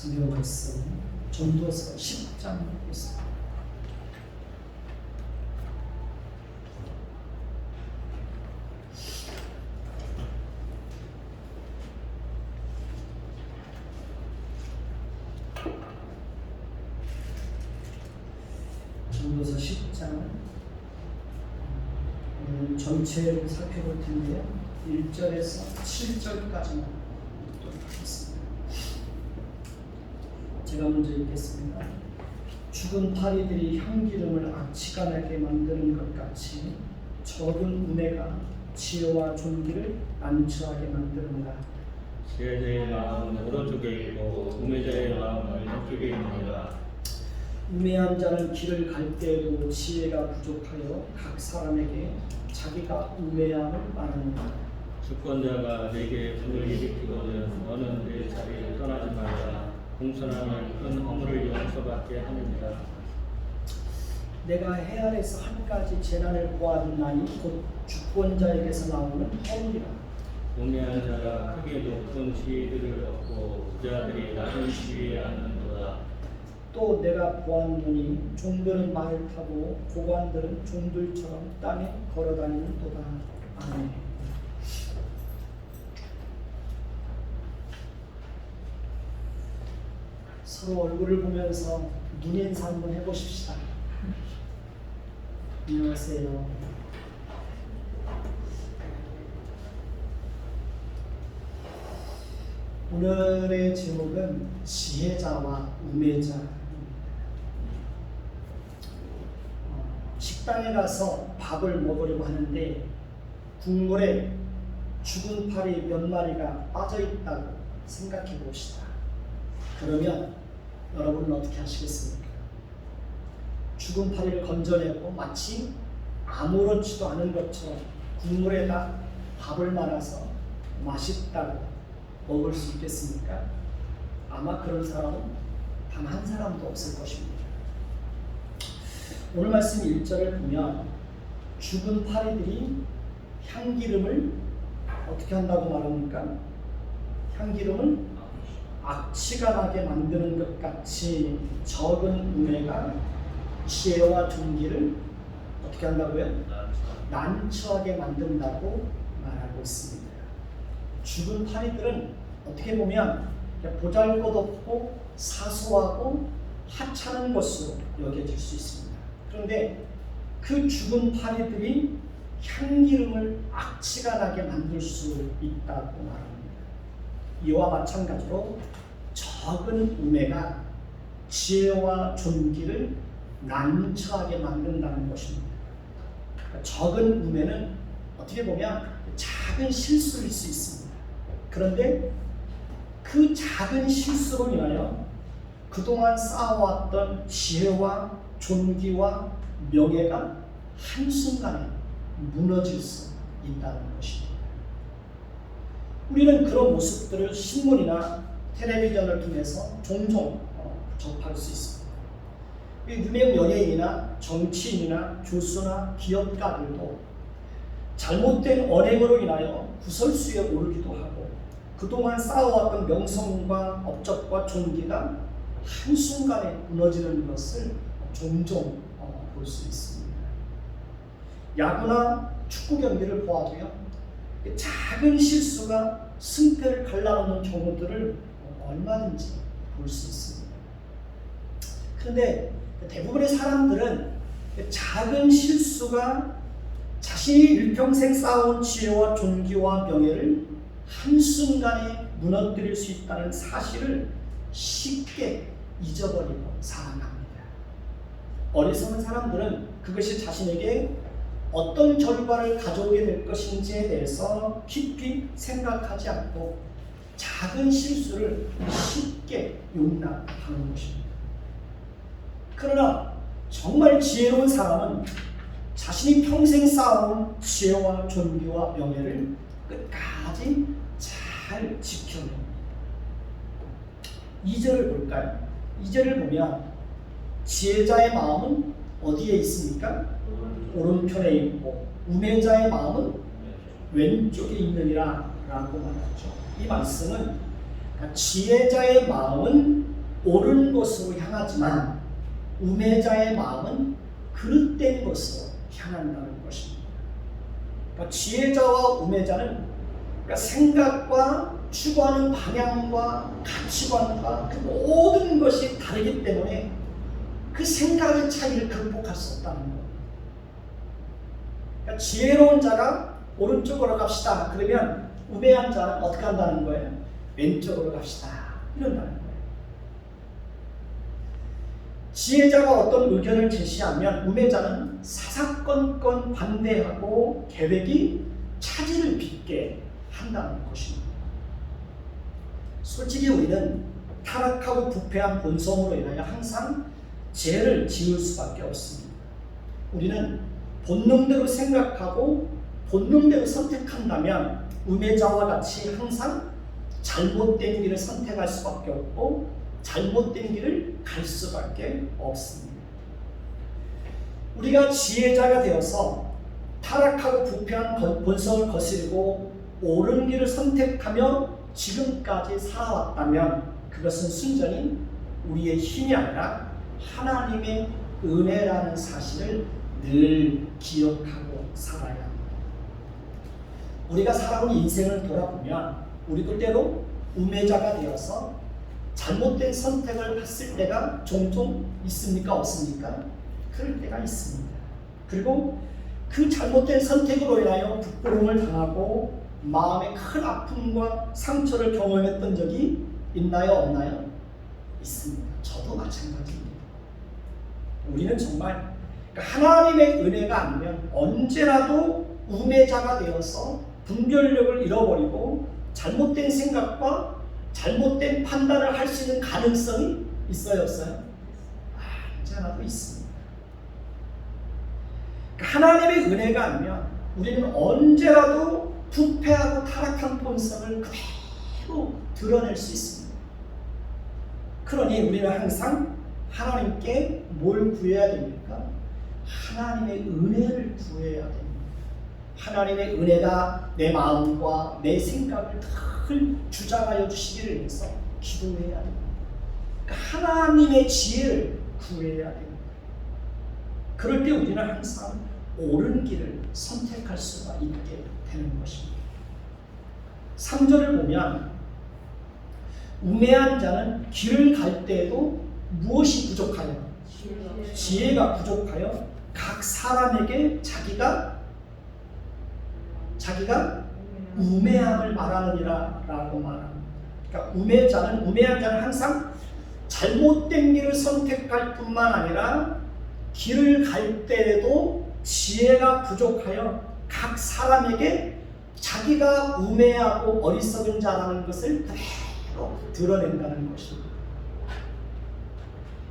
성경 말씀 전도서 10장 보겠습니다. 전도서 10장 오늘 전체를 살펴볼 텐데요. 1절에서 7절까지만 읽도록 하겠습니다. 제가 먼저 읽겠습니다. 죽은 파리들이 향기름을 악취가 나게 만드는 것 같이 적은 우매가 지혜와 존귀를 난처하게 만드는다. 지혜자의 마음은 오른쪽에 있고 우매자의 마음은 왼쪽에 있느니라. 우매한 자는 길을 갈 때에도 지혜가 부족하여 각 사람에게 자기가 우매함을 말하는다. 주권자가 내게 불을 일으키거든 너는 내 자리를 떠나지 말라. 공손하면 큰 허물을 용서받게 하느니라. 내가 해안에서 한 가지 재난을 보았나니 곧 주권자에게서 나오는 허물이라. 우매한 자가 크게 높은 지위들을 얻고 부자들이 낮은 지위에 앉는도다. 또 내가 보았노니 종들은 말을 타고 고관들은 종들처럼 땅에 걸어다니는도다. 아멘. 서로 얼굴을 보면서 눈인사 한번 해보십시다. 안녕하세요. 오늘의 제목은 지혜자와 우매자. 식당에 가서 밥을 먹으려고 하는데 국물에 죽은 파리 몇 마리가 빠져 있다고 생각해 봅시다. 그러면 여러분은 어떻게 하시겠습니까? 죽은 파리를 건져내고 마치 아무렇지도 않은 것처럼 국물에다 밥을 말아서 맛있다고 먹을 수 있겠습니까? 아마 그런 사람은 단 한 사람도 없을 것입니다. 오늘 말씀 1절을 보면 죽은 파리들이 향기름을 어떻게 한다고 말합니까? 향기름을 악취가 나게 만드는 것 같이 적은 우매가 지혜와 존귀를 어떻게 한다고요? 난처하게 만든다고 말하고 있습니다. 죽은 파리들은 어떻게 보면 보잘것없고 사소하고 하찮은 것으로 여겨질 수 있습니다. 그런데 그 죽은 파리들이 향기름을 악취가 나게 만들 수 있다고 말합니다. 이와 마찬가지로 적은 우매가 지혜와 존귀를 난처하게 만든다는 것입니다. 적은 우매는 어떻게 보면 작은 실수일 수 있습니다. 그런데 그 작은 실수로 인하여 그동안 쌓아왔던 지혜와 존귀와 명예가 한순간에 무너질 수 있다는 것입니다. 우리는 그런 모습들을 신문이나 텔레비전을 통해서 종종 접할 수 있습니다. 유명 연예인이나 정치인이나 교수나 기업가들도 잘못된 언행으로 인하여 구설수에 오르기도 하고 그동안 쌓아왔던 명성과 업적과 존귀가 한순간에 무너지는 것을 종종 볼 수 있습니다. 야구나 축구 경기를 보아도요, 작은 실수가 승패를 갈라놓는 경우들을 얼마든지 볼 수 있습니다. 그런데 대부분의 사람들은 작은 실수가 자신이 일평생 쌓아온 지혜와 존귀와 명예를 한순간에 무너뜨릴 수 있다는 사실을 쉽게 잊어버리고 살아갑니다. 어리석은 사람들은 그것이 자신에게 어떤 결과를 가져오게 될 것인지에 대해서 깊이 생각하지 않고 작은 실수를 쉽게 용납하는 것입니다. 그러나 정말 지혜로운 사람은 자신이 평생 쌓아온 지혜와 존귀와 명예를 끝까지 잘 지켜냅니다. 2절을 볼까요? 2절을 보면 지혜자의 마음은 어디에 있습니까? 오른편에 있고 우매자의 마음은 왼쪽에 있느니라 라고 말하죠. 이 말씀은 지혜자의 마음은 옳은 것으로 향하지만 우매자의 마음은 그릇된 것으로 향한다는 것입니다. 그러니까 지혜자와 우매자는 그러니까 생각과 추구하는 방향과 가치관과 그 모든 것이 다르기 때문에 그 생각의 차이를 극복할 수 없다는 거예요. 그러니까 지혜로운 자가 오른쪽으로 갑시다. 그러면 우매한 자는 어떻게 한다는 거예요? 왼쪽으로 갑시다. 이런다는 거예요. 지혜자가 어떤 의견을 제시하면 우매자는 사사건건 반대하고 계획이 차질을 빚게 한다는 것입니다. 솔직히 우리는 타락하고 부패한 본성으로 인하여 항상 죄를 지을 수밖에 없습니다. 우리는 본능대로 생각하고 본능대로 선택한다면 우매자와 같이 항상 잘못된 길을 선택할 수밖에 없고 잘못된 길을 갈 수밖에 없습니다. 우리가 지혜자가 되어서 타락하고 부패한 본성을 거스르고 옳은 길을 선택하며 지금까지 살아왔다면 그것은 순전히 우리의 힘이 아니라 하나님의 은혜라는 사실을 늘 기억하고 살아야 합니다. 우리가 살아온 인생을 돌아보면 우리도 때로 우매자가 되어서 잘못된 선택을 했을 때가 종종 있습니까? 없습니까? 그럴 때가 있습니다. 그리고 그 잘못된 선택으로 인하여 부끄러움을 당하고 마음의 큰 아픔과 상처를 경험했던 적이 있나요? 없나요? 있습니다. 저도 마찬가지입니다. 우리는 정말 하나님의 은혜가 아니면 언제라도 우매자가 되어서 분별력을 잃어버리고 잘못된 생각과 잘못된 판단을 할 수 있는 가능성이 있어요? 없어요? 언제라도 있습니다. 하나님의 은혜가 아니면 우리는 언제라도 부패하고 타락한 본성을 그대로 드러낼 수 있습니다. 그러니 우리는 항상 하나님께 뭘 구해야 됩니까? 하나님의 은혜를 구해야 됩니다. 하나님의 은혜가 내 마음과 내 생각을 늘 주장하여 주시기를 위해서 기도해야 됩니다. 그러니까 하나님의 지혜를 구해야 됩니다. 그럴 때 우리는 항상 옳은 길을 선택할 수가 있게 되는 것입니다. 3절을 보면 우매한 자는 길을 갈 때에도 무엇이 부족하여? 지혜가 부족하여 각 사람에게 자기가 우매함을 말하느니라 라고 말합니다. 그러니까 우매한 자는 항상 잘못된 길을 선택할 뿐만 아니라 길을 갈 때에도 지혜가 부족하여 각 사람에게 자기가 우매하고 어리석은 자라는 것을 그대로 드러낸다는 것입니다.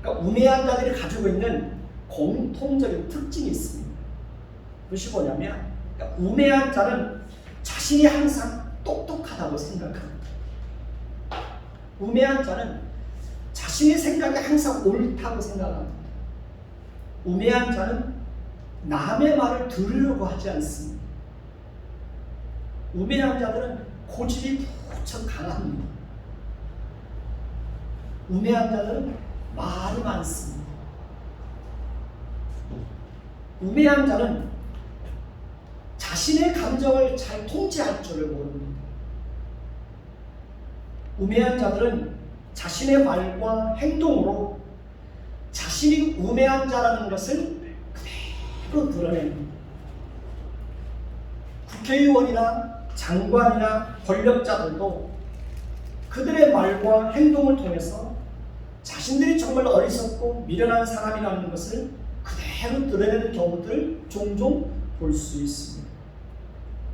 그러니까 우매한 자들이 가지고 있는 공통적인 특징이 있습니다. 그것이 뭐냐면 그러니까 우매한 자는 자신이 항상 똑똑하다고 생각합니다. 우매한 자는 자신의 생각이 항상 옳다고 생각합니다. 우매한 자는 남의 말을 들으려고 하지 않습니다. 우매한 자들은 고집이 무척 강합니다. 우매한 자들은 말이 많습니다. 우매한 자는 자신의 감정을 잘 통제할 줄을 모릅니다. 우매한 자들은 자신의 말과 행동으로 자신이 우매한 자라는 것을 그대로 드러냅니다. 국회의원이나 장관이나 권력자들도 그들의 말과 행동을 통해서 자신들이 정말 어리석고 미련한 사람이라는 것을 그대로 드러내는 경우들을 종종 볼 수 있습니다.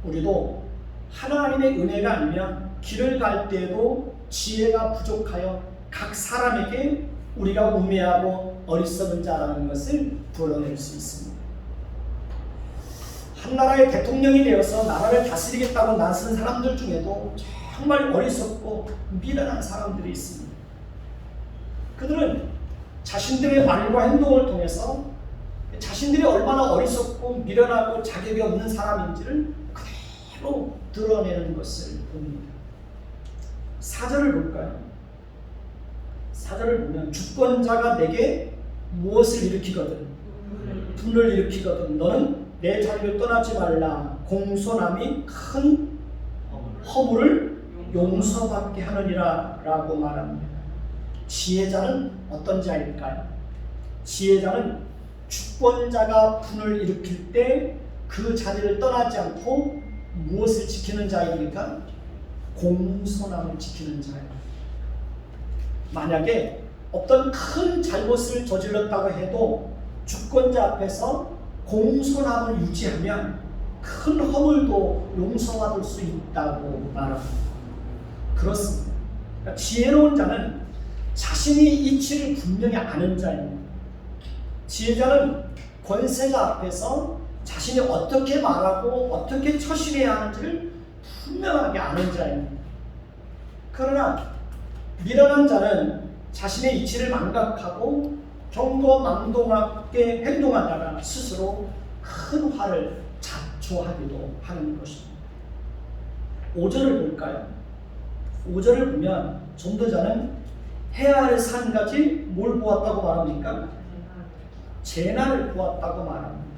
우리도 하나님의 은혜가 아니면 길을 갈 때에도 지혜가 부족하여 각 사람에게 우리가 우매하고 어리석은 자라는 것을 드러낼 수 있습니다. 한 나라의 대통령이 되어서 나라를 다스리겠다고 나선 사람들 중에도 정말 어리석고 미련한 사람들이 있습니다. 그들은 자신들의 말과 행동을 통해서 자신들이 얼마나 어리석고 미련하고 자격이 없는 사람인지를 그대로 드러내는 것을 봅니다. 4절을 볼까요? 4절을 보면 주권자가 내게 무엇을 일으키거든 분을 일으키거든 너는 내 자리를 떠나지 말라. 공손함이 큰 허물을 용서받게 하느니라 라고 말합니다. 지혜자는 어떤 자일까요? 지혜자는 주권자가 분을 일으킬 때 그 자리를 떠나지 않고 무엇을 지키는 자입니까? 공손함을 지키는 자예요. 만약에 어떤 큰 잘못을 저질렀다고 해도 주권자 앞에서 공손함을 유지하면 큰 허물도 용서받을 수 있다고 말합니다. 그렇습니다. 그러니까 지혜로운 자는 자신이 이치를 분명히 아는 자입니다. 지혜자는 권세자 앞에서 자신이 어떻게 말하고 어떻게 처신해야 하는지를 분명하게 아는 자입니다. 그러나 미련한 자는 자신의 이치를 망각하고 경거망동하게 행동하다가 스스로 큰 화를 자초하기도 하는 것입니다. 5절을 볼까요? 5절을 보면 전도자는 해야 할 산 가지 뭘 보았다고 말합니까? 재난을 보았다고 말합니다.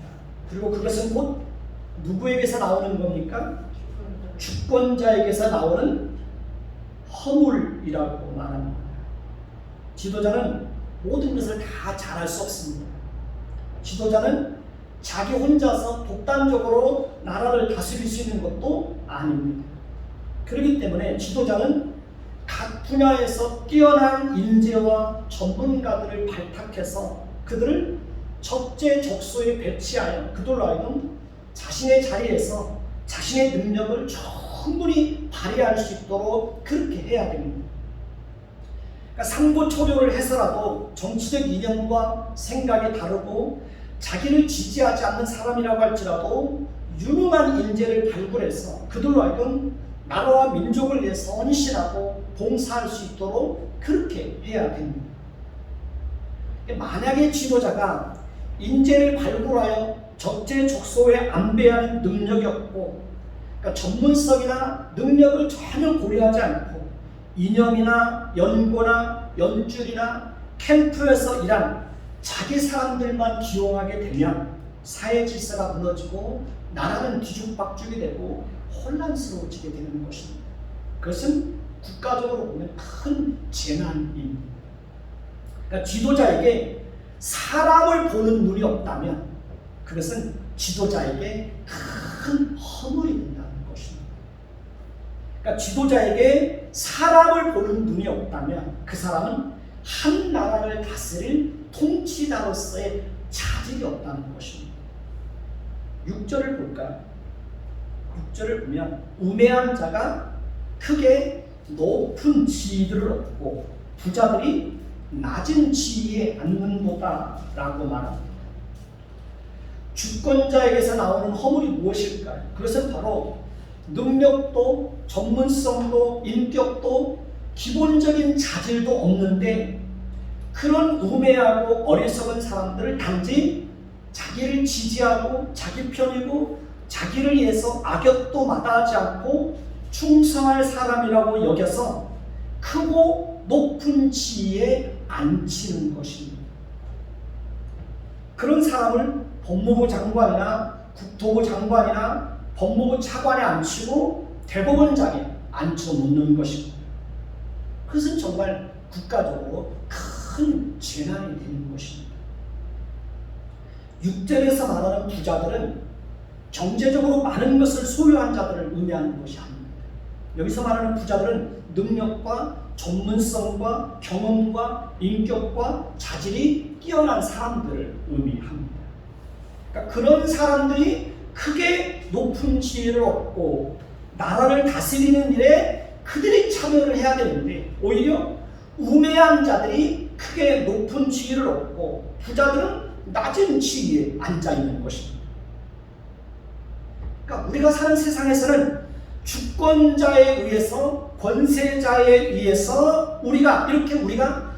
그리고 그것은 곧 누구에게서 나오는 겁니까? 주권자에게서 나오는 허물이라고 말합니다. 지도자는 모든 것을 다 잘할 수 없습니다. 지도자는 자기 혼자서 독단적으로 나라를 다스릴 수 있는 것도 아닙니다. 그렇기 때문에 지도자는 각 분야에서 뛰어난 인재와 전문가들을 발탁해서 그들을 적재적소에 배치하여 그들로 하여금 자신의 자리에서 자신의 능력을 충분히 발휘할 수 있도록 그렇게 해야 됩니다. 그러니까 상부초려를 해서라도 정치적 이념과 생각이 다르고 자기를 지지하지 않는 사람이라고 할지라도 유능한 인재를 발굴해서 그들로 하여금 나라와 민족을 위해서 헌신하고 봉사할 수 있도록 그렇게 해야 됩니다. 만약에 지도자가 인재를 발굴하여 적재적소에 안배하는 능력이 없고 그러니까 전문성이나 능력을 전혀 고려하지 않고 이념이나 연고나 연줄이나 캠프에서 일한 자기 사람들만 기용하게 되면 사회 질서가 무너지고 나라는 뒤죽박죽이 되고 혼란스러워지게 되는 것입니다. 그것은 국가적으로 보면 큰 재난입니다. 그러니까 지도자에게 사람을 보는 눈이 없다면 그것은 지도자에게 큰 허물이 된다는 것입니다. 그러니까 지도자에게 사람을 보는 눈이 없다면 그 사람은 한 나라를 다스릴 통치자로서의 자질이 없다는 것입니다. 6절을 볼까요? 6절을 보면 우매한 자가 크게 높은 지위들을 얻고 부자들이 낮은 지위에 앉는도다 라고 말합니다. 주권자에게서 나오는 허물이 무엇일까요? 그것은 바로 능력도 전문성도 인격도 기본적인 자질도 없는데 그런 우매하고 어리석은 사람들을 단지 자기를 지지하고 자기 편이고 자기를 위해서 악역도 마다하지 않고 충성할 사람이라고 여겨서 크고 높은 지위에 앉히는 것입니다. 그런 사람을 법무부 장관이나 국토부 장관이나 법무부 차관에 앉히고 대법원장에 앉혀놓는 것입니다. 그것은 정말 국가적으로 큰 재난이 되는 것입니다. 6절에서 말하는 부자들은 경제적으로 많은 것을 소유한 자들을 의미하는 것이 아닙니다. 여기서 말하는 부자들은 능력과 전문성과 경험과 인격과 자질이 뛰어난 사람들을 의미합니다. 그러니까 그런 사람들이 크게 높은 지위를 얻고 나라를 다스리는 일에 그들이 참여를 해야 되는데 오히려 우매한 자들이 크게 높은 지위를 얻고 부자들은 낮은 지위에 앉아있는 것입니다. 그러니까 우리가 사는 세상에서는 주권자에 의해서 권세자에 의해서 우리가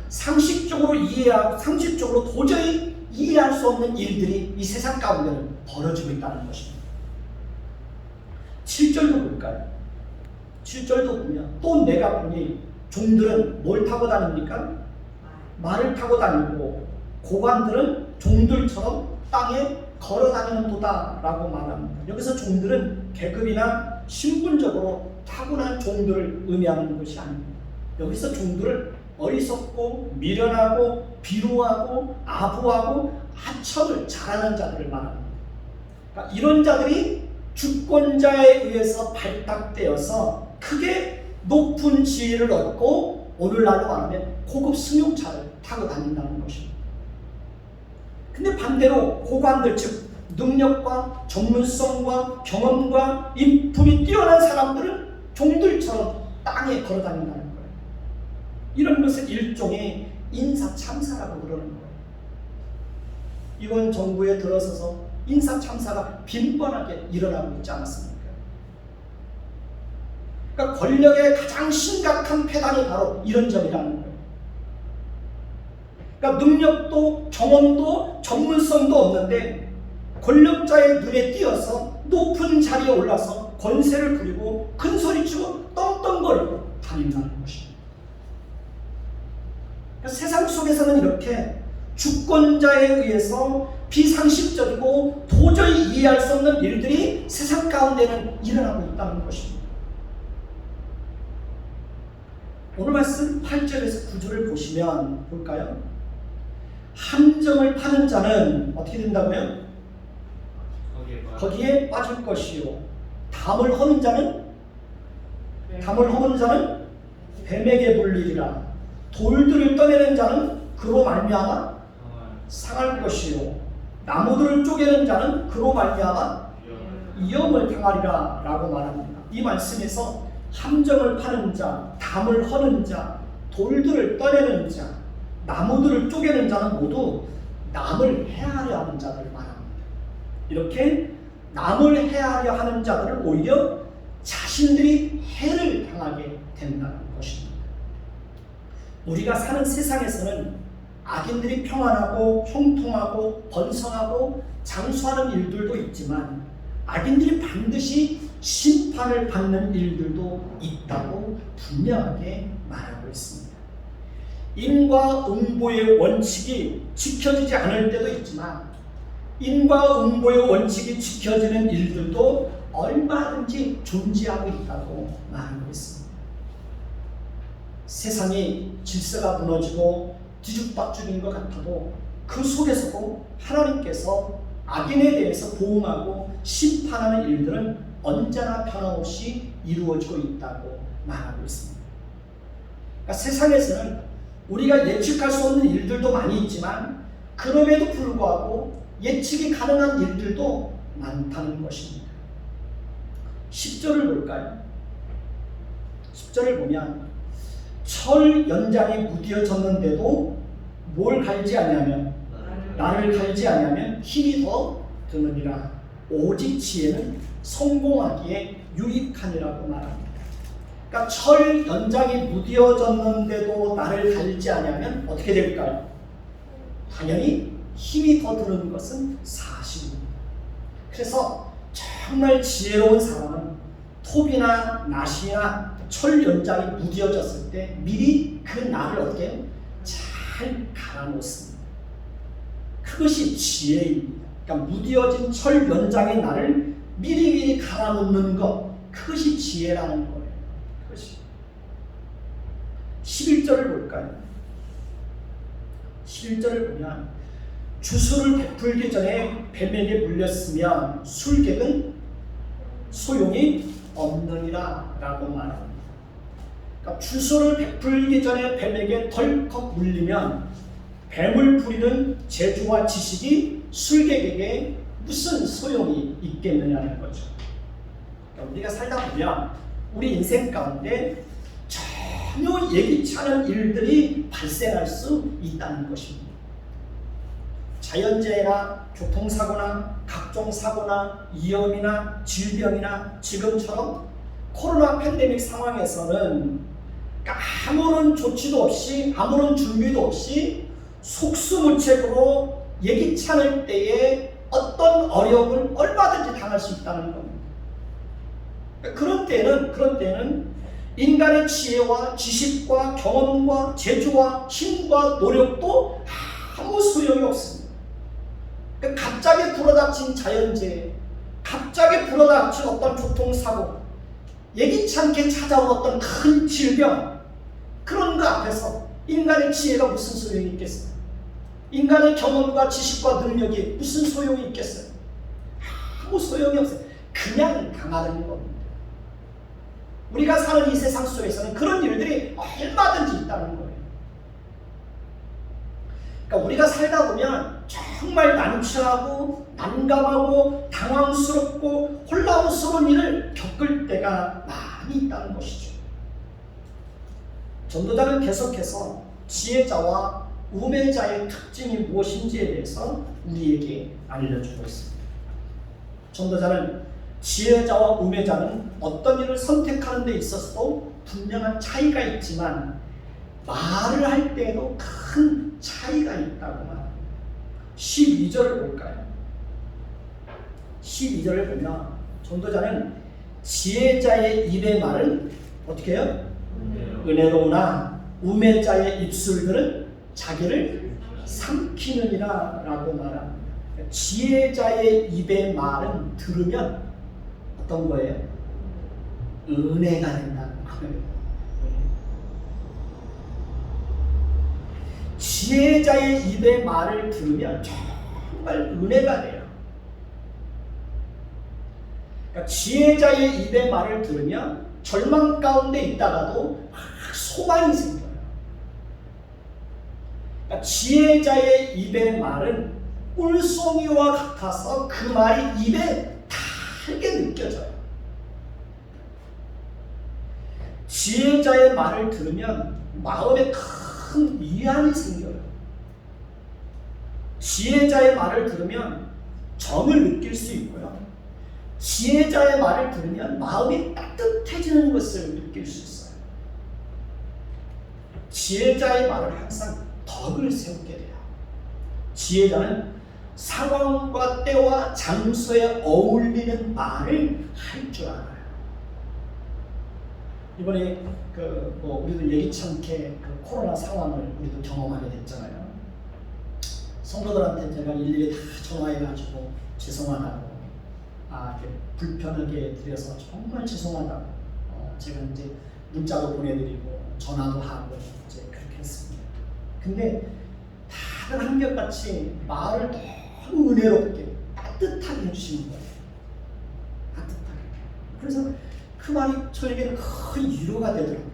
상식적으로 이해하고 상식적으로 도저히 이해할 수 없는 일들이 이 세상 가운데는 벌어지고 있다는 것입니다. 7절도 볼까요? 7절도 보면 또 내가 보니 종들은 뭘 타고 다닙니까? 말을 타고 다니고 고관들은 종들처럼 땅에 걸어다니는 도다라고 말합니다. 여기서 종들은 계급이나 신분적으로 타고난 종들을 의미하는 것이 아닙니다. 여기서 종들을 어리석고 미련하고 비루하고 아부하고 하청을 잘하는 자들을 말합니다. 그러니까 이런 자들이 주권자에 의해서 발탁되어서 크게 높은 지위를 얻고 오늘날로 말하면 고급 승용차를 타고 다닌다는 것입니다. 근데 반대로 고관들, 즉 능력과 전문성과 경험과 인품이 뛰어난 사람들은 종들처럼 땅에 걸어다닌다는 거예요. 이런 것을 일종의 인사참사라고 그러는 거예요. 이번 정부에 들어서서 인사참사가 빈번하게 일어나고 있지 않았습니까? 그러니까 권력의 가장 심각한 폐단이 바로 이런 점이라는 거예요. 그러니까 능력도 경험도 전문성도 없는데 권력자의 눈에 띄어서 높은 자리에 올라서 권세를 부리고 큰 소리치고 떵떵거리고 다닌다는 것입니다. 그러니까 세상 속에서는 이렇게 주권자에 의해서 비상식적이고 도저히 이해할 수 없는 일들이 세상 가운데는 일어나고 있다는 것입니다. 오늘 말씀 8절에서 9절을 보시면 볼까요? 함정을 파는 자는 어떻게 된다고요? 거기에 빠질 것이요. 담을 허는 자는 뱀에게 물리리라. 돌들을 떠내는 자는 그로 말미암아 상할 것이요. 나무들을 쪼개는 자는 그로 말미암아 위험을 당하리라 라고 말합니다. 이 말씀에서 함정을 파는 자, 담을 허는 자, 돌들을 떠내는 자, 나무들을 쪼개는 자는 모두 남을 해하려 하는 자들을 말합니다. 이렇게 남을 해하려 하는 자들을 오히려 자신들이 해를 당하게 된다는 것입니다. 우리가 사는 세상에서는 악인들이 평안하고 형통하고 번성하고 장수하는 일들도 있지만 악인들이 반드시 심판을 받는 일들도 있다고 분명하게 말하고 있습니다. 인과응보의 원칙이 지켜지지 않을 때도 있지만 인과응보의 원칙이 지켜지는 일들도 얼마든지 존재하고 있다고 말하고 있습니다. 세상이 질서가 무너지고 뒤죽박죽인 것 같아도 그 속에서도 하나님께서 악인에 대해서 보응하고 심판하는 일들은 언제나 변함없이 이루어지고 있다고 말하고 있습니다. 그러니까 세상에서는 우리가 예측할 수 없는 일들도 많이 있지만 그럼에도 불구하고 예측이 가능한 일들도 많다는 것입니다. 10절을 볼까요? 10절을 보면 철 연장이 무뎌졌는데도 뭘 갈지 아니하면 나를 갈지 아니하면 힘이 더 드느니라. 오직 지혜는 성공하기에 유익하니라고 말합니다. 그러니까 철 연장이 무뎌졌는데도 나를 갈지 아니하면 어떻게 될까요? 당연히 힘이 더 드는 것은 사실입니다. 그래서 정말 지혜로운 사람은 톱이나 낫이나 철 연장이 무뎌졌을 때 미리 그 날을 어떻게 해요? 잘 갈아놓습니다. 그것이 지혜입니다. 그러니까 무뎌진 철 연장의 날을 미리미리 갈아놓는 것, 그것이 지혜라는 거예요. 그것이 11절을 볼까요? 11절을 보면 주술을 베풀기 전에 뱀에게 물렸으면 술객은 소용이 없느니라 라고 말합니다. 그러니까 주술을 베풀기 전에 뱀에게 덜컥 물리면 뱀을 부리는 재주와 지식이 술객에게 무슨 소용이 있겠느냐는 거죠. 그러니까 우리가 살다 보면 우리 인생 가운데 전혀 예기치 않은 일들이 발생할 수 있다는 것입니다. 자연재해나 교통사고나 각종 사고나 위험이나 질병이나 지금처럼 코로나 팬데믹 상황에서는 아무런 조치도 없이 아무런 준비도 없이 속수무책으로 예기치 않을 때에 어떤 어려움을 얼마든지 당할 수 있다는 겁니다. 그런 때는 인간의 지혜와 지식과 경험과 재주와 힘과 노력도 아무 소용이 없습니다. 그러니까 갑자기 불어닥친 자연재해, 갑자기 불어닥친 어떤 교통사고, 예기치 않게 찾아온 어떤 큰 질병, 그런 거 앞에서 인간의 지혜가 무슨 소용이 있겠어요? 인간의 경험과 지식과 능력이 무슨 소용이 있겠어요? 아무 소용이 없어요. 그냥 당하는 겁니다. 우리가 사는 이 세상 속에서는 그런 일들이 얼마든지 있다는 거예요. 그러니까 우리가 살다 보면 정말 난처하고 난감하고 당황스럽고 혼란스러운 일을 겪을 때가 많이 있다는 것이죠. 전도자는 계속해서 지혜자와 우매자의 특징이 무엇인지에 대해서 우리에게 알려주고 있습니다. 전도자는 지혜자와 우매자는 어떤 일을 선택하는 데 있어서도 분명한 차이가 있지만 말을 할 때에도 큰 차이가 있다고 말합니다. 12절을 볼까요? 12절을 보면 전도자는 지혜자의 입의 말은 어떻게 해요? 은혜로우나 우매자의 입술들은 자기를 삼키느니라 라고 말합니다. 지혜자의 입의 말은 들으면 어떤 거예요? 은혜가 된다는 거예요. 지혜자의 입의 말을 들으면 정말 은혜가 돼요. 그러니까 지혜자의 입의 말을 들으면 절망 가운데 있다가도 소망이 생겨요. 그러니까 지혜자의 입의 말은 꿀송이와 같아서 그 말이 입에 달게 느껴져요. 지혜자의 말을 들으면 마음에 큰 위안이 생겨요. 지혜자의 말을 들으면 정을 느낄 수 있고요. 지혜자의 말을 들으면 마음이 따뜻해지는 것을 느낄 수 있어요. 지혜자의 말을 항상 덕을 세우게 돼요. 지혜자는 상황과 때와 장소에 어울리는 말을 할 줄 알아요. 이번에 우리도 예기치 않게 코로나 상황을 우리도 경험하게 됐잖아요. 성도들한테 제가 일일이 다 전화해가지고 죄송하다고, 이렇게 불편하게 드려서 정말 죄송하다고, 제가 이제 문자도 보내드리고 전화도 하고 이제 그렇게 했습니다. 근데 다들 한결같이 말을 너무 은혜롭게 따뜻하게 해주시는 거예요. 따뜻하게. 그래서 그 말이 저에게는 큰 위로가 되더라고요.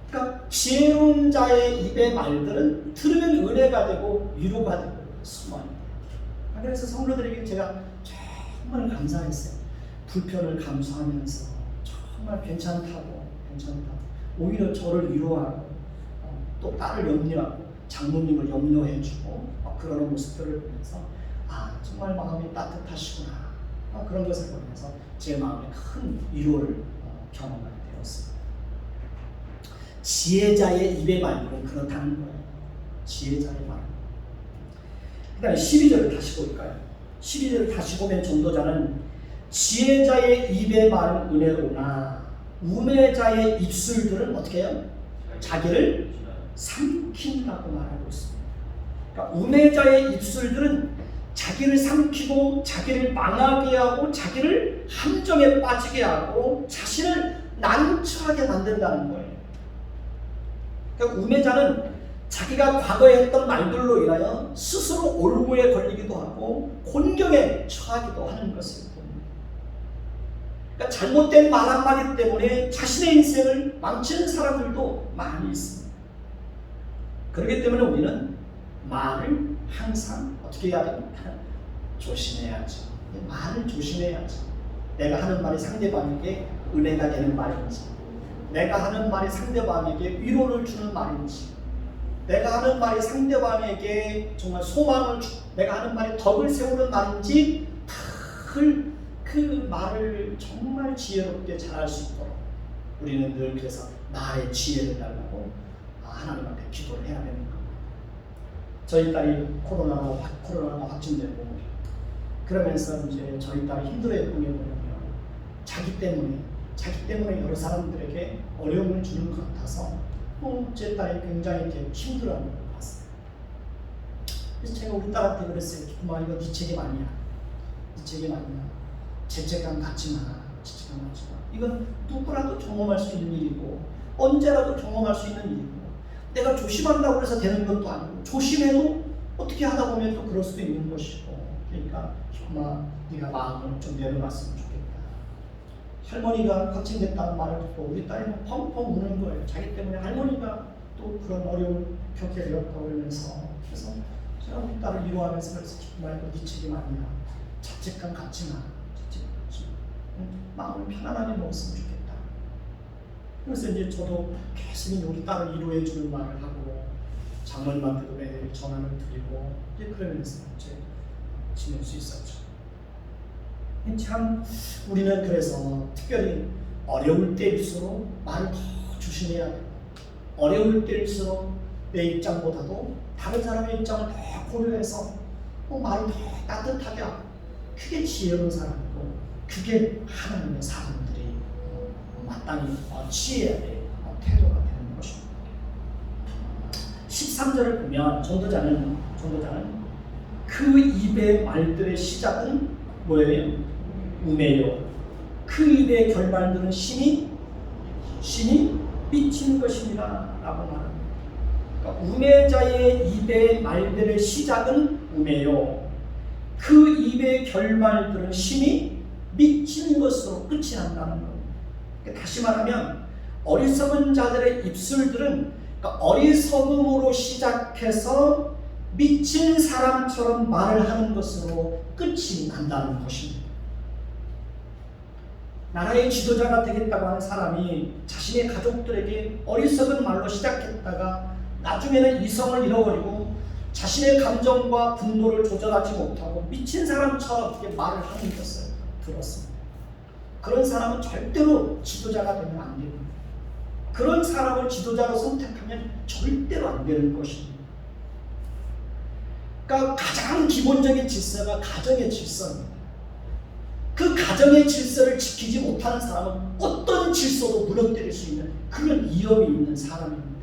그러니까 지혜로운 자의 입의 말들은 들으면 은혜가 되고 위로가 되고 소망이 돼요. 그래서 성도들에게 제가 정말 감사했어요. 불편을 감수하면서 정말 괜찮다고 오히려 저를 위로하고 또 딸을 염려하고 장모님을 염려해주고 그러는 모습들을 보면서 정말 마음이 따뜻하시구나, 그런 것을 보면서 제 마음에 큰 위로를 경험하게 되었습니다. 지혜자의 입의 말은 그렇다는 거예요. 지혜자의 말. 그 다음에 12절을 다시 볼까요? 12절을 다시 보면 전도자는 지혜자의 입의 말은 은혜로우나 우매자의 입술들은 어떻게 해요? 자기를 삼킨다고 말하고 있습니다. 그러니까 우매자의 입술들은 자기를 삼키고 자기를 망하게 하고 자기를 함정에 빠지게 하고 자신을 난처하게 만든다는 거예요. 그러니까 우매자는 자기가 과거에 했던 말들로 인하여 스스로 올무에 걸리기도 하고 곤경에 처하기도 하는 것을 봅니다. 그러니까 잘못된 말 한마디 때문에 자신의 인생을 망치는 사람들도 많이 있습니다. 그렇기 때문에 우리는 말을 항상 어떻게 해야 됩니까? 조심해야죠. 말을 조심해야죠. 내가 하는 말이 상대방에게 은혜가 되는 말인지, 내가 하는 말이 상대방에게 위로를 주는 말인지, 내가 하는 말이 상대방에게 정말 소망을 주고 내가 하는 말이 덕을 세우는 말인지 그 말을 정말 지혜롭게 잘할 수 있도록 우리는 늘 그래서 말의 지혜를 달라고 하나님 앞에 기도를 해야 되는 겁니다. 저희 딸이 코로나가 확진되고 그러면서 이제 저희 딸이 힘들어했던 게 뭐냐면 자기 때문에 자기 때문에 여러 사람들에게 어려움을 주는 것 같아서 제 딸이 굉장히 이렇게 힘들어하는 걸 봤어요. 그래서 제가 우리 딸한테 그랬어요. 엄마, 이거 네 책임 아니야. 네 책임 아니야. 죄책감 갖지 마. 죄책감 갖지 마. 이건 누구라도 경험할 수 있는 일이고 언제라도 경험할 수 있는 일이고 내가 조심한다고 해서 되는 것도 아니고 조심해도 어떻게 하다 보면 또 그럴 수도 있는 것이고 그러니까 엄마, 네가 마음을 좀 내려놨으면 좋겠다. 할머니가 확진됐다는 말을 듣고 우리 딸이 막 펑펑 우는 거예요. 자기 때문에 할머니가 또 그런 어려움을 겪게 되었다고 그러면서 그래서 제가 우리 딸을 위로하면서 그래서 말고 네 책임 아니야. 자책감 갖지 마. 자책감 갖지 마. 마음을 편안하게 먹었으면 좋겠다. 그래서 이제 저도 계속 우리 딸을 위로해 주는 말을 하고 장모님한테도 매일 전화를 드리고 이제 그러면서 이제 지낼 수 있었죠. 참 우리는 그래서 특별히 어려울 때일수록 말을 더 조심해야 돼요. 어려울 때일수록 내 입장보다도 다른 사람의 입장을 더 고려해서 말을 더 따뜻하게 하고 그게 지혜로운 사람이고 그게 하나님의 사람들이 마땅히 취해야 될 태도가 되는 것입니다. 13절을 보면 전도자는 그 입의 말들의 시작은 뭐예요? 우매요. 그 입의 결말들은 신이 미친 것입니다. 라고 말합니다. 그러니까 우매자의 입의 말들의 시작은 우매요. 그 입의 결말들은 신이 미친 것으로 끝이 난다는 겁니다. 그러니까 다시 말하면 어리석은 자들의 입술들은 그러니까 어리석음으로 시작해서 미친 사람처럼 말을 하는 것으로 끝이 난다는 것입니다. 나라의 지도자가 되겠다고 하는 사람이 자신의 가족들에게 어리석은 말로 시작했다가 나중에는 이성을 잃어버리고 자신의 감정과 분노를 조절하지 못하고 미친 사람처럼 이렇게 말을 하는 것을 들었습니다. 그런 사람은 절대로 지도자가 되면 안 됩니다. 그런 사람을 지도자로 선택하면 절대로 안 되는 것입니다. 그러니까 가장 기본적인 질서가 가정의 질서입니다. 그 가정의 질서를 지키지 못하는 사람은 어떤 질서도 무너뜨릴 수 있는 그런 위험이 있는 사람입니다.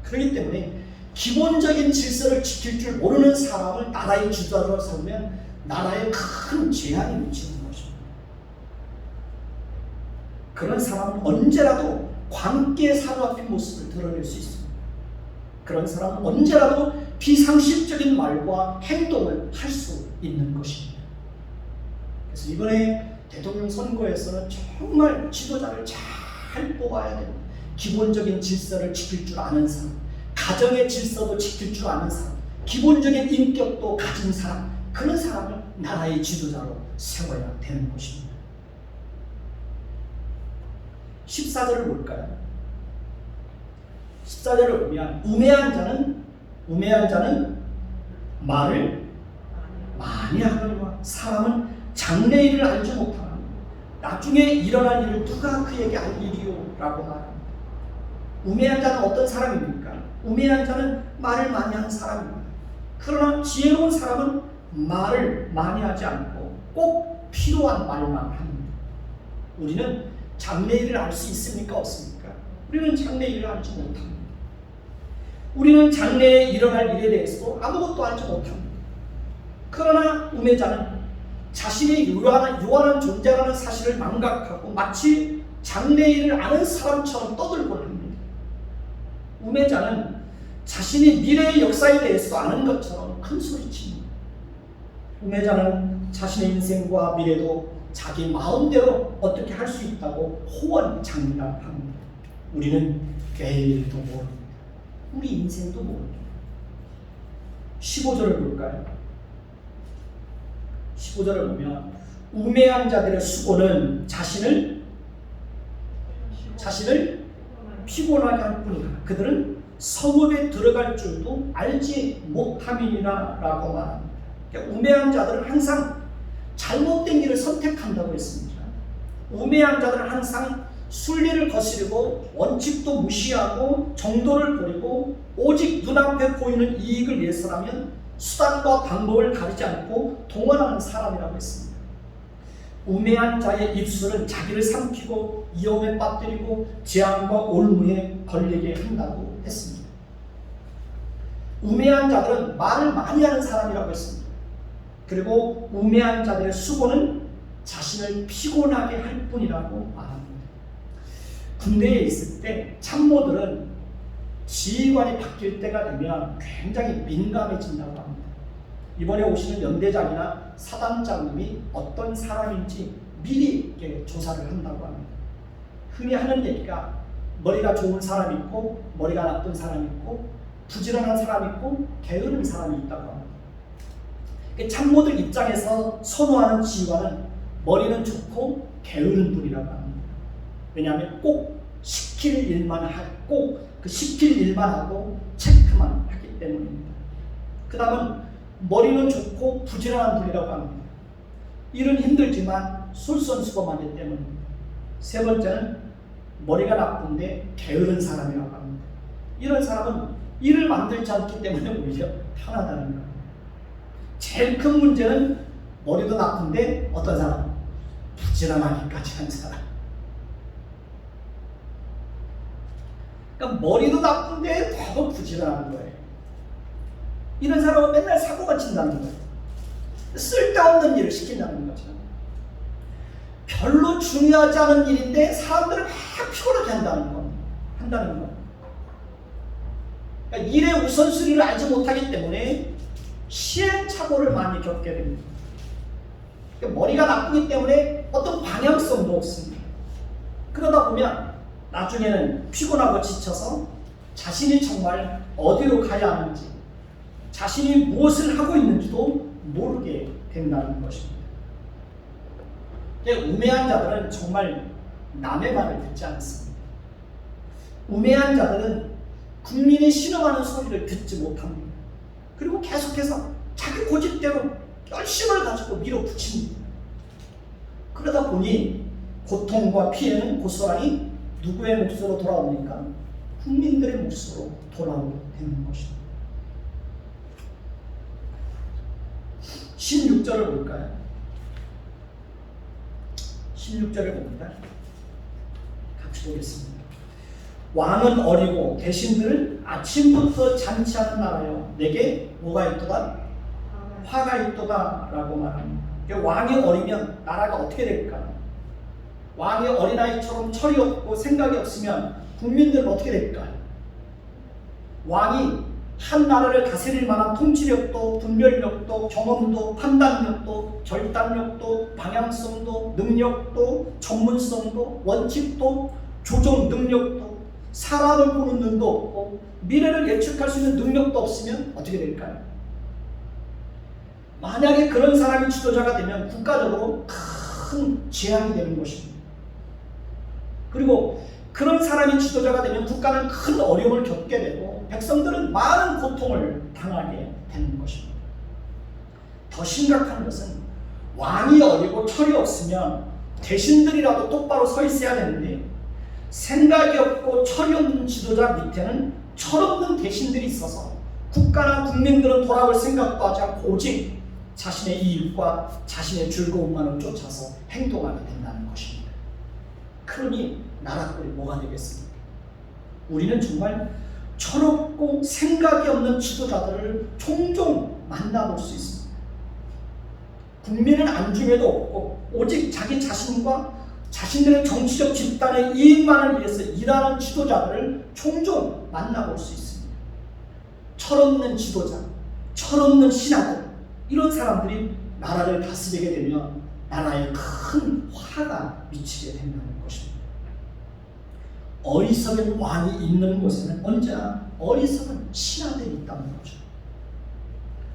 그렇기 때문에 기본적인 질서를 지킬 줄 모르는 사람을 나라의 지도자로 세우면 나라에 큰 재앙이 미치는 것입니다. 그런 사람은 언제라도 광기에 사로잡힌 모습을 드러낼 수 있습니다. 그런 사람은 언제라도 비상식적인 말과 행동을 할 수 있는 것입니다. 그래서 이번에 대통령 선거에서는 정말 지도자를 잘 뽑아야 됩니다. 기본적인 질서를 지킬 줄 아는 사람, 가정의 질서도 지킬 줄 아는 사람, 기본적인 인격도 가진 사람, 그런 사람을 나라의 지도자로 세워야 되는 것입니다. 14절을 볼까요? 14절을 보면 우매한 자는 말을 많이 하거니와 사람은 장래일을 알지 못하나 나중에 일어날 일을 누가 그에게 알리리요? 라고 말합니다. 우매한 자는 어떤 사람입니까? 우매한 자는 말을 많이 하는 사람입니다. 그러나 지혜로운 사람은 말을 많이 하지 않고 꼭 필요한 말만 합니다. 우리는 장래일을 알 수 있습니까? 없습니까? 우리는 장래일을 알지 못합니다. 우리는 장래에 일어날 일에 대해서도 아무것도 알지 못합니다. 그러나 우매자는 자신이 유한한 존재라는 사실을 망각하고 마치 장래일을 아는 사람처럼 떠들곤 합니다. 우매자는 자신이 미래의 역사에 대해서 아는 것처럼 큰 소리칩니다. 우매자는 자신의 인생과 미래도 자기 마음대로 어떻게 할 수 있다고 호언장담합니다. 우리는 내일도 모릅니다. 우리 인생도 모릅니다. 15절을 볼까요? 15절을 보면 우매한 자들의 수고는 자신을 피곤하게 할 뿐이다. 그들은 성읍에 들어갈 줄도 알지 못함이니라 라고 말합니다. 그러니까 우매한 자들은 항상 잘못된 길을 선택한다고 했습니다. 우매한 자들은 항상 순리를 거스르고 원칙도 무시하고 정도를 버리고 오직 눈앞에 보이는 이익을 위해서라면 수단과 방법을 가리지 않고 동원하는 사람이라고 했습니다. 우매한 자의 입술은 자기를 삼키고 위험에 빠뜨리고 재앙과 올무에 걸리게 한다고 했습니다. 우매한 자들은 말을 많이 하는 사람이라고 했습니다. 그리고 우매한 자들의 수고는 자신을 피곤하게 할 뿐이라고 말합니다. 군대에 있을 때 참모들은 지휘관이 바뀔 때가 되면 굉장히 민감해진다고 합니다. 이번에 오시는 연대장이나 사단장님이 어떤 사람인지 미리 이렇게 조사를 한다고 합니다. 흔히 하는 얘기가 머리가 좋은 사람이 있고 머리가 나쁜 사람이 있고 부지런한 사람이 있고 게으른 사람이 있다고 합니다. 참모들 입장에서 선호하는 지휘관은 머리는 좋고 게으른 분이라고 합니다. 왜냐하면 꼭 시킬 일만 하고 그 시킬 일만 하고 체크만 하기 때문입니다. 그 다음은 머리는 좋고 부지런한 분이라고 합니다. 일은 힘들지만 솔선수범하기 때문입니다. 세 번째는 머리가 나쁜데 게으른 사람이라고 합니다. 이런 사람은 일을 만들지 않기 때문에 오히려 편하다는 겁니다. 제일 큰 문제는 머리도 나쁜데 어떤 사람? 부지런하기까지 한 사람. 그러니까 머리도 나쁜데 더 부지런한 거예요. 이런 사람은 맨날 사고가 친다는 거예요. 쓸데없는 일을 시킨다는 거죠. 별로 중요하지 않은 일인데 사람들을 막 피곤하게 한다는 거. 그러니까 일의 우선순위를 알지 못하기 때문에 시행착오를 많이 겪게 됩니다. 그러니까 머리가 나쁘기 때문에 어떤 방향성도 없습니다. 그러다 보면 나중에는 피곤하고 지쳐서 자신이 정말 어디로 가야 하는지, 자신이 무엇을 하고 있는지도 모르게 된다는 것입니다. 우매한 자들은 정말 남의 말을 듣지 않습니다. 우매한 자들은 국민이 신음하는 소리를 듣지 못합니다. 그리고 계속해서 자기 고집대로 열심을 가지고 밀어붙입니다. 그러다 보니 고통과 피해는 고스란히 누구의 몫으로 돌아옵니까? 국민들의 몫으로 돌아오게 되는 것입니다. 16절을 볼까요? 16절을 봅니다. 같이 보겠습니다. 왕은 어리고 대신들은 아침부터 잔치하는 나라여 내게 뭐가 있도다? 화가 있도다 라고 말합니다. 왕이 어리면 나라가 어떻게 될까요? 왕이 어린아이처럼 철이 없고 생각이 없으면 국민들은 어떻게 될까요? 왕이 한 나라를 다스릴 만한 통치력도 분별력도 경험도 판단력도 결단력도 방향성도 능력도 전문성도 원칙도 조정 능력도 사람을 보는 눈도 없고 미래를 예측할 수 있는 능력도 없으면 어떻게 될까요? 만약에 그런 사람이 지도자가 되면 국가적으로 큰 재앙이 되는 것입니다. 그리고 그런 사람이 지도자가 되면 국가는 큰 어려움을 겪게 되고 백성들은 많은 고통을 당하게 되는 것입니다. 더 심각한 것은 왕이 어리고 철이 없으면 대신들이라도 똑바로 서 있어야 되는데 생각이 없고 철이 없는 지도자 밑에는 철없는 대신들이 있어서 국가나 국민들은 돌아볼 생각도 하지 않고 오직 자신의 이익과 자신의 즐거움만을 쫓아서 행동하게 된다는 것입니다. 그러니 나라꼴이 뭐가 되겠습니까? 우리는 정말 철없고 생각이 없는 지도자들을 종종 만나볼 수 있습니다. 국민은 안중에도 없고 오직 자기 자신과 자신들의 정치적 집단의 이익만을 위해서 일하는 지도자들을 종종 만나볼 수 있습니다. 철없는 지도자, 철없는 신하들, 이런 사람들이 나라를 다스리게 되면 나라에 큰 화가 미치게 된다는 것입니다. 어리석은 왕이 있는 곳에는 언제나 어리석은 신하들이 있다는 거죠.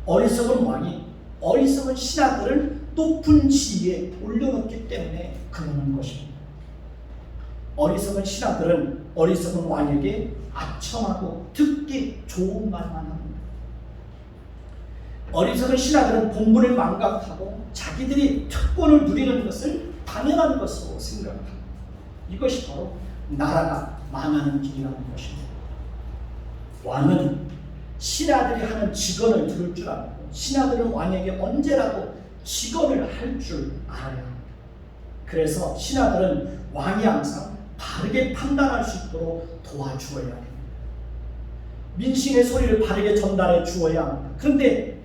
어리석은 왕이 어리석은 신하들을 높은 지위에 올려놓기 때문에 그러는 것입니다. 어리석은 신하들은 어리석은 왕에게 아첨하고 듣기 좋은 말만 합니다. 어리석은 신하들은 본분을 망각하고 자기들이 특권을 누리는 것을 당연한 것으로 생각합니다. 이것이 바로 나라가 망하는 길이라는 것입니다. 왕은 신하들이 하는 직언을 들을 줄 알고 신하들은 왕에게 언제라도 직언을 할 줄 알아야 합니다. 그래서 신하들은 왕이 항상 바르게 판단할 수 있도록 도와주어야 됩니다. 민심의 소리를 바르게 전달해 주어야 합니다. 그런데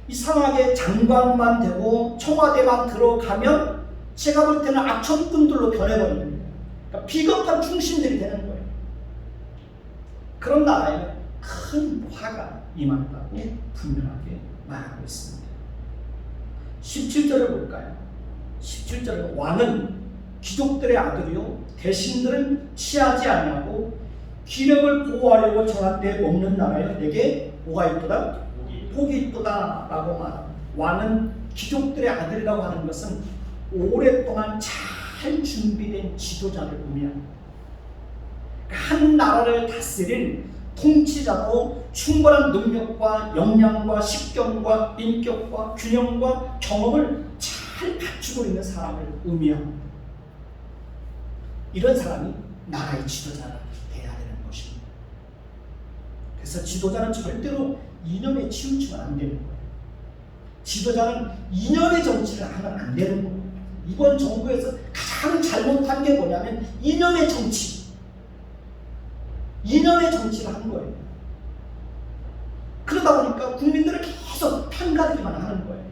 이상하게 장관만 되고 청와대만 들어가면 제가 볼 때는 악천꾼들로 변해버립니다. 그러니까 비겁한 충신들이 되는 거예요. 그런 나라에는 큰 화가 임한다고 분명하게 말하고 있습니다. 17절을 볼까요? 17절은 왕은 귀족들의 아들이요 대신들은 취하지 아니하고 기력을 보호하려고 정한 때에 먹는 나라에 내게 뭐가 있도다? 복이 있도다 라고 말합니다. 왕은 귀족들의 아들이라고 하는 것은 오랫동안 잘 준비된 지도자를 의미합니다. 한 나라를 다스릴 통치자로 충분한 능력과 역량과 식견과 인격과 균형과 경험을 잘 갖추고 있는 사람을 의미합니다. 이런 사람이 나라의 지도자가 돼야 되는 것입니다. 그래서 지도자는 절대로 이념에 치우치면 안 되는 거예요. 지도자는 이념의 정치를 하면 안 되는 거예요. 이번 정부에서 가장 잘못한 게 뭐냐면 이념의 정치. 이념의 정치를 한 거예요. 그러다 보니까 국민들을 계속 편가르기만 하는 거예요.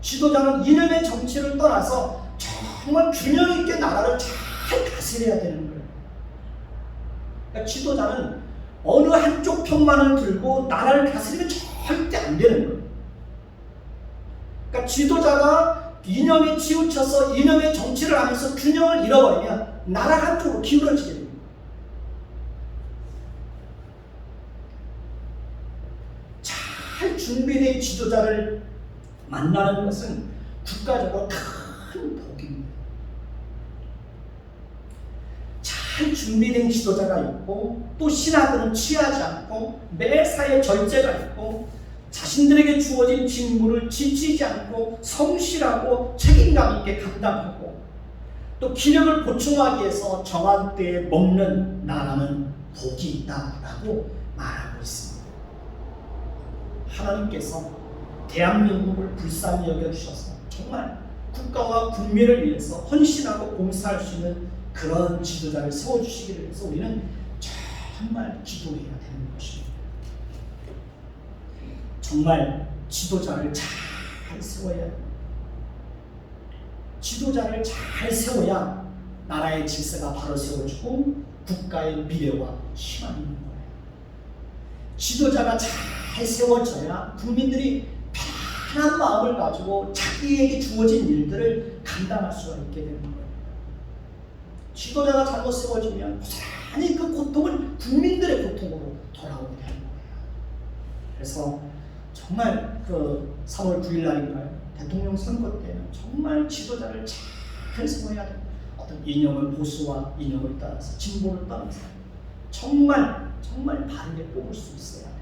지도자는 이념의 정치를 떠나서 정말 균형 있게 나라를 잘 다스려야 되는 거예요. 그러니까 지도자는 어느 한쪽 편만을 들고 나라를 다스리면 절대 안 되는 거예요. 그러니까 지도자가 이념에 치우쳐서 이념의 정치를 하면서 균형을 잃어버리면 나라가 한쪽으로 기울어지게 됩니다. 잘 준비된 지도자를 만나는 것은 국가적으로 큰 복입니다. 잘 준비된 지도자가 있고 또 신하들은 취하지 않고 매사에 절제가 있고 자신들에게 주어진 직무를 지치지 않고 성실하고 책임감 있게 감당하고 또 기력을 보충하기 위해서 정한 때에 먹는 나라는 복이 있다라고 말하고 있습니다. 하나님께서 대한민국을 불쌍히 여겨주셔서 정말 국가와 국민을 위해서 헌신하고 봉사할 수 있는 그런 지도자를 세워주시기를 위해서 우리는 정말 기도해야 되는 것입니다. 정말 지도자를 잘 세워야 합니다. 지도자를 잘 세워야 나라의 질서가 바로 세워지고 국가의 미래와 희망이 있는 거예요. 지도자가 잘 세워져야 국민들이 편한 마음을 가지고 자기에게 주어진 일들을 감당할 수가 있게 되는 거예요. 지도자가 잘못 세워지면 고스란히 그 고통은 국민들의 고통으로 돌아오게 되는 거예요. 그래서 정말 그 3월 9일 날인가요? 대통령 선거 때는 정말 지도자를 잘 세워야 돼요. 어떤 이념을 보수와 이념을 따라서 진보를 따라서 정말 바르게 뽑을 수 있어야 돼요.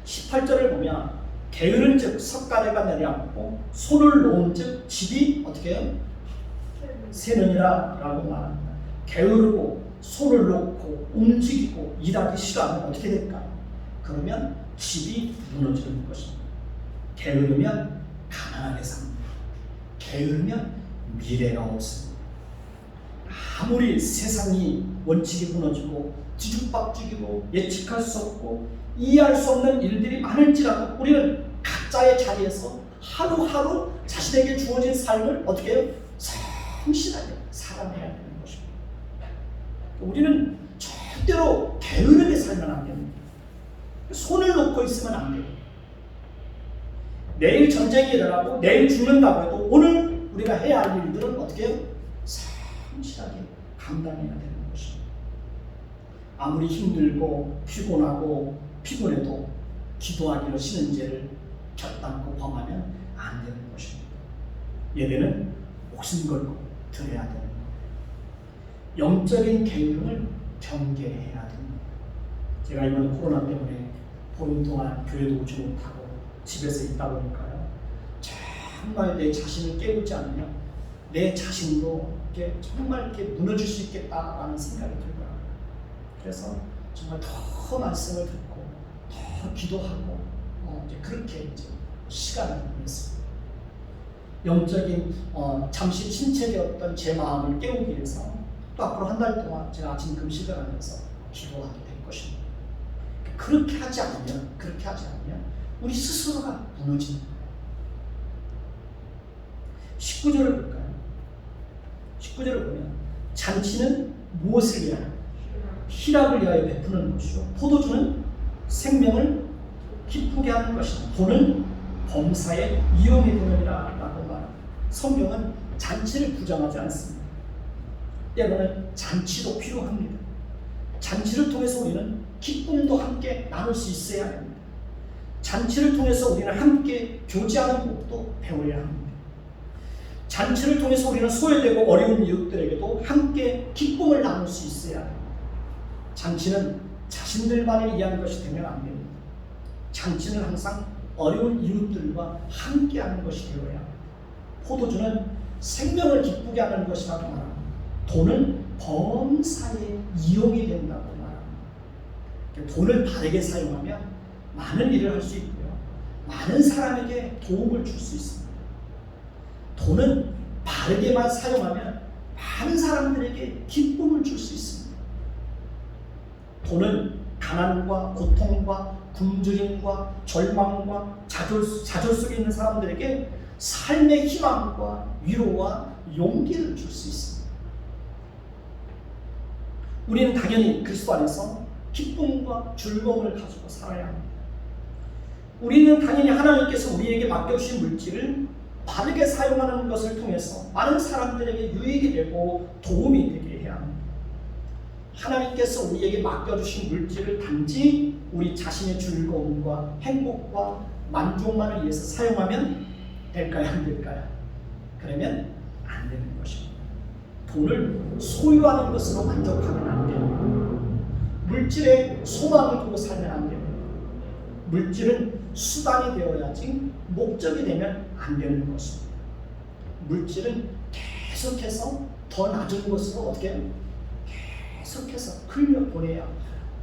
18절을 보면 게으른 즉 석가래가 내려앉고 손을 놓은 즉 집이 어떻게 해요? 새느니라 라고 말합니다. 게으르고 손을 놓고 움직이고 일하기 싫어하면 어떻게 될까요? 그러면 집이 무너지는 것입니다. 게으르면 가난하게 삽니다. 게으르면 미래가 없습니다. 아무리 세상이 원칙이 무너지고 뒤죽박죽이고 예측할 수 없고 이해할 수 없는 일들이 많을지라도 우리는 각자의 자리에서 하루하루 자신에게 주어진 삶을 어떻게 해요? 성실하게 살아내야 되는 것입니다. 우리는 절대로 게으르게 살면 안 됩니다. 손을 놓고 있으면 안 돼요. 내일 전쟁이 일어나고 내일 죽는다고 해도 오늘 우리가 해야 할 일들은 어떻게 해요? 성실하게 감당해야 되는 것입니다. 아무리 힘들고 피곤해도 기도하기로 쉬는 죄를 결단코 범하면 안 되는 것입니다. 예배는 목숨 걸고 드려야 되는 거예요. 영적인 게으름을 경계해야 됩니다. 제가 이번 코로나 때문에 보름 동안 교회도 오지 못하고 집에서 있다 보니까요. 정말 내 자신을 깨우지 않으면 내 자신도 정말 이렇게 무너질 수 있겠다라는 생각이 들고요. 그래서 정말 더 말씀을 듣고 더 기도하고 이제 그렇게 이제 시간을 보냈습니다. 영적인 잠시 침체되었던 제 마음을 깨우기 위해서 또 앞으로 한 달 동안 제가 아침 금식을 하면서 기도하게 될 것입니다. 그렇게 하지 않으면 우리 스스로가 무너집니다. 19절을 볼까요? 19절을 보면 잔치는 무엇을 위하여? 희락을 위하여 베푸는 것이요 포도주는 생명을 기쁘게 하는 것이다. 돈은 범사에 이용이 되느니라 라고 말합니다. 성경은 잔치를 부정하지 않습니다. 때로는 잔치도 필요합니다. 잔치를 통해서 우리는 기쁨도 함께 나눌 수 있어야 합니다. 잔치를 통해서 우리는 함께 교제하는 법도 배워야 합니다. 잔치를 통해서 우리는 소외되고 어려운 이웃들에게도 함께 기쁨을 나눌 수 있어야 합니다. 잔치는 자신들만을 위한 것이 되면 안 됩니다. 잔치는 항상 어려운 이웃들과 함께하는 것이 되어야 합니다. 포도주는 생명을 기쁘게 하는 것이라고 말합니다. 돈은 범사에 이용이 된다고 말합니다. 돈을 바르게 사용하면 많은 일을 할 수 있고요. 많은 사람에게 도움을 줄 수 있습니다. 돈은 바르게만 사용하면 많은 사람들에게 기쁨을 줄 수 있습니다. 돈은 가난과 고통과 굶주림과 절망과 좌절 속에 있는 사람들에게 삶의 희망과 위로와 용기를 줄 수 있습니다. 우리는 당연히 그리스도 안에서 기쁨과 즐거움을 가지고 살아야 합니다. 우리는 당연히 하나님께서 우리에게 맡겨주신 물질을 바르게 사용하는 것을 통해서 많은 사람들에게 유익이 되고 도움이 되게 해야 합니다. 하나님께서 우리에게 맡겨주신 물질을 단지 우리 자신의 즐거움과 행복과 만족만을 위해서 사용하면 될까요? 안 될까요? 그러면 안 되는 것입니다. 돈을 소유하는 것으로 만족하면 안 됩니다. 물질에 소망을 두고 살면 안 됩니다. 물질은 수단이 되어야지 목적이 되면 안 되는 것입니다. 물질은 계속해서 더 낮은 것으로 어떻게 해요? 계속해서 흘려보내야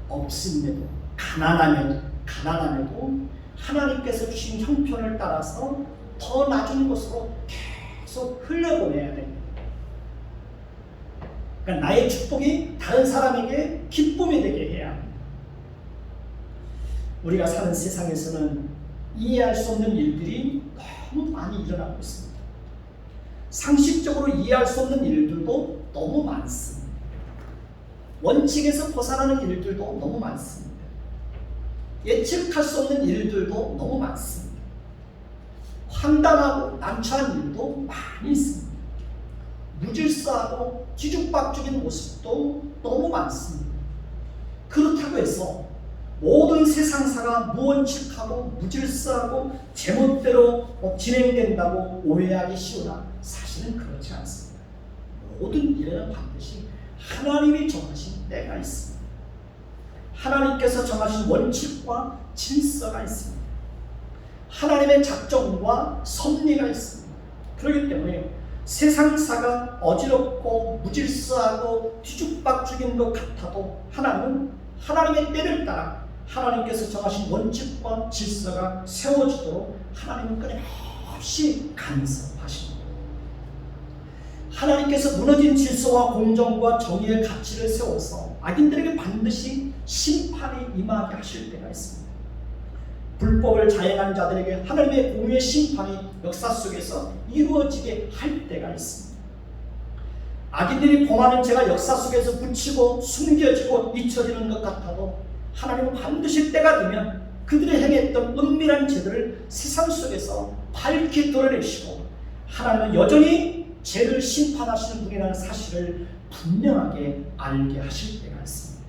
없음에도 가난함에도 하나님께서 주신 형편을 따라서 더 낮은 것으로 계속 흘려보내야 됩니다. 그러니까 나의 축복이 다른 사람에게 기쁨이 되게 해야 합니다. 우리가 사는 세상에서는 이해할 수 없는 일들이 너무 많이 일어나고 있습니다. 상식적으로 이해할 수 없는 일들도 너무 많습니다. 원칙에서 벗어나는 일들도 너무 많습니다. 예측할 수 없는 일들도 너무 많습니다. 황당하고 난처한 일도 많이 있습니다. 무질서하고 뒤죽박죽인 모습도 너무 많습니다. 그렇다고 해서 모든 세상사가 무원칙하고 무질서하고 제멋대로 진행된다고 오해하기 쉬우나 사실은 그렇지 않습니다. 모든 일에는 반드시 하나님이 정하신 때가 있습니다. 하나님께서 정하신 원칙과 질서가 있습니다. 하나님의 작정과 섭리가 있습니다. 그렇기 때문에 세상사가 어지럽고 무질서하고 뒤죽박죽인 것 같아도 하나님은 하나님의 때를 따라 하나님께서 정하신 원칙과 질서가 세워지도록 하나님은 끊임없이 간섭하십니다. 하나님께서 무너진 질서와 공정과 정의의 가치를 세워서 악인들에게 반드시 심판이 임하게 하실 때가 있습니다. 불법을 자행한 자들에게 하나님의 공의의 심판이 역사 속에서 이루어지게 할 때가 있습니다. 악인들이 범하는 죄가 역사 속에서 묻히고 숨겨지고 잊혀지는 것 같아도 하나님은 반드시 때가 되면 그들이 행했던 은밀한 죄들을 세상 속에서 밝히 드러내시고 하나님은 여전히 죄를 심판하시는 분이라는 사실을 분명하게 알게 하실 때가 있습니다.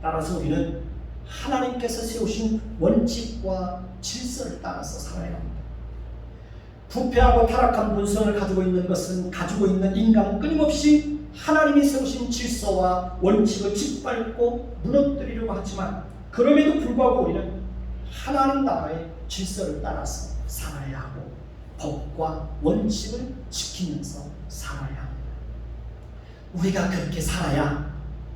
따라서 우리는 하나님께서 세우신 원칙과 질서를 따라서 살아야 합니다. 부패하고 타락한 본성을 가지고 있는 인간은 끊임없이 하나님이 세우신 질서와 원칙을 짓밟고 무너뜨리려고 하지만 그럼에도 불구하고 우리는 하나님 나라의 질서를 따라서 살아야 하고 법과 원칙을 지키면서 살아야 합니다. 우리가 그렇게 살아야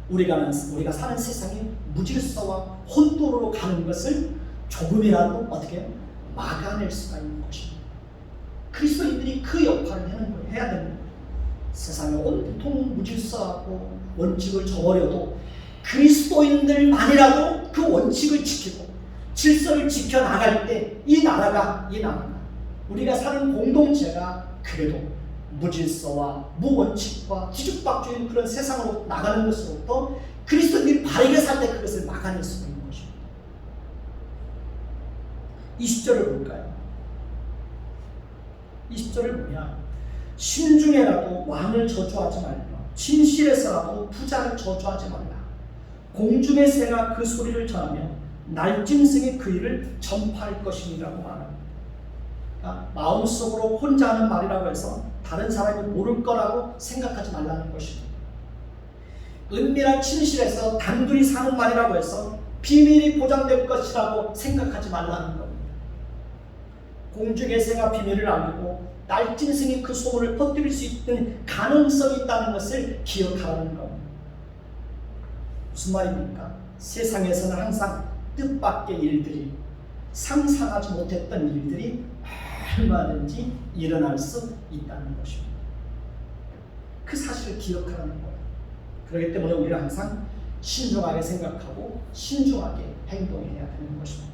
우리가 사는 세상이 무질서와 혼돈으로 가는 것을 조금이라도 어떻게 막아낼 수가 있는 것입니다. 그리스도인들이 그 역할을 해야 되는 거예요. 세상에 온통 무질서하고 원칙을 저버려도 그리스도인들만이라도 그 원칙을 지키고 질서를 지켜나갈 때 이 나라가 우리가 사는 공동체가 그래도 무질서와 무원칙과 뒤죽박죽인 그런 세상으로 나가는 것으로부터 그리스도인들이 바르게 살 때 그것을 막아낼 수 있는 것입니다. 20절을 볼까요? 20절을 보면 신중에라도 왕을 저주하지 말며 진실에서라도 부자를 저주하지 말라. 공중의 새가 그 소리를 전하며 날짐승이 그 일을 전파할 것이니라고 말합니다. 그러니까 마음속으로 혼자 하는 말이라고 해서 다른 사람이 모를 거라고 생각하지 말라는 것입니다. 은밀한 침실에서 단둘이 사는 말이라고 해서 비밀이 보장될 것이라고 생각하지 말라는 겁니다. 공중의 새가 비밀을 알고 날짐승이 그 소문을 퍼뜨릴 수 있는 가능성이 있다는 것을 기억하라는 겁니다. 무슨 말입니까? 세상에서는 항상 뜻밖의 일들이, 상상하지 못했던 일들이 얼마든지 일어날 수 있다는 것입니다. 그 사실을 기억하라는 거예요. 그렇기 때문에 우리는 항상 신중하게 생각하고 신중하게 행동해야 되는 것입니다.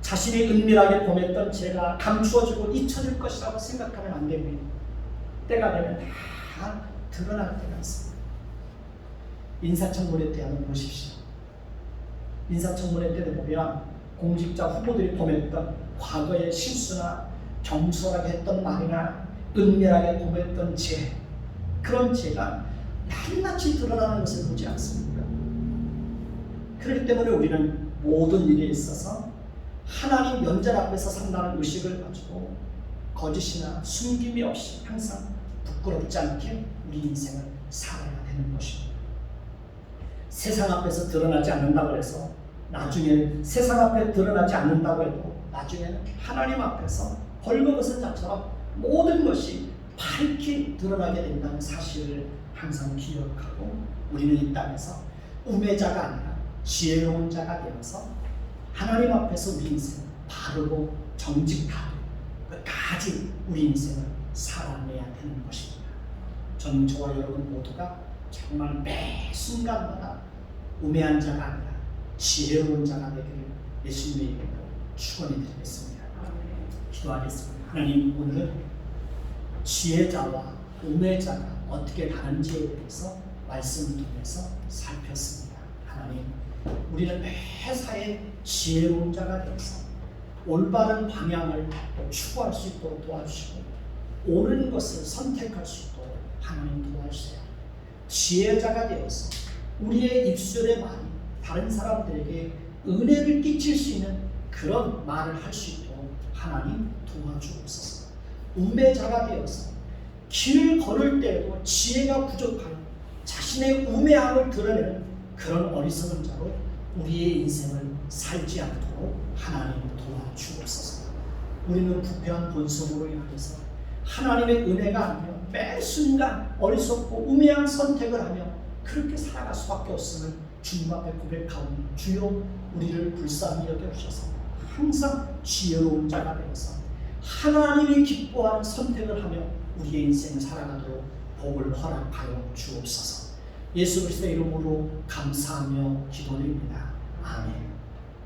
자신이 은밀하게 범했던 죄가 감추어지고 잊혀질 것이라고 생각하면 안 됩니다. 때가 되면 다 드러날 때가 있습니다. 인사청문회 때 한번 보십시오. 인사청문회 때도 보면 공직자 후보들이 범했던 과거의 실수나 경솔하게 했던 말이나 은밀하게 범했던 죄, 그런 죄가 낱낱이 드러나는 것을 보지 않습니까? 그렇기 때문에 우리는 모든 일에 있어서 하나님 면전 앞에서 산다는 의식을 가지고 거짓이나 숨김이 없이 항상 부끄럽지 않게 우리 인생을 살아야 되는 것입니다. 세상 앞에서 드러나지 않는다고 해서 나중에 세상 앞에 드러나지 않는다고 해도 나중에는 하나님 앞에서 벌거벗은 자처럼 모든 것이 밝게 드러나게 된다는 사실을 항상 기억하고 우리는 이 땅에서 우매자가 아니라 지혜로운 자가 되어서 하나님 앞에서 우리 인생을 바르고 정직하게 끝까지 우리 인생을 살아내야 되는 것입니다. 저는 저와 여러분 모두가 정말 매 순간마다 우매한 자가 아니라 지혜로운 자가 되기를 예수님의 이름으로 축원해 드리겠습니다. 기도하겠습니다. 하나님, 오늘 지혜자와 우매자가 어떻게 다른지에 대해서 말씀을 통해서 살폈습니다. 하나님, 우리는 매사에 지혜로운 자가 되어서 올바른 방향을 추구할 수 있도록 도와주시고 옳은 것을 선택할 수 있도록 하나님 도와주세요. 지혜자가 되어서 우리의 입술의 말이 다른 사람들에게 은혜를 끼칠 수 있는 그런 말을 할 수 있도록 하나님 도와주옵소서. 우매자가 되어서 길을 걸을 때에도 지혜가 부족하여 자신의 우매함을 드러내는 그런 어리석은 자로 우리의 인생을 살지 않도록 하나님 도와주옵소서. 우리는 부패한 본성으로 인해서 하나님의 은혜가 아니며 매 순간 어리석고 우매한 선택을 하며 그렇게 살아갈 수밖에 없음을 주님 앞에 고백하오니 주여 우리를 불쌍히 여겨주셔서 항상 지혜로운 자가 되어서 하나님이 기뻐하는 선택을 하며 우리의 인생을 살아가도록 복을 허락하여 주옵소서. 예수 그리스도의 이름으로 감사하며 기도드립니다. 아멘.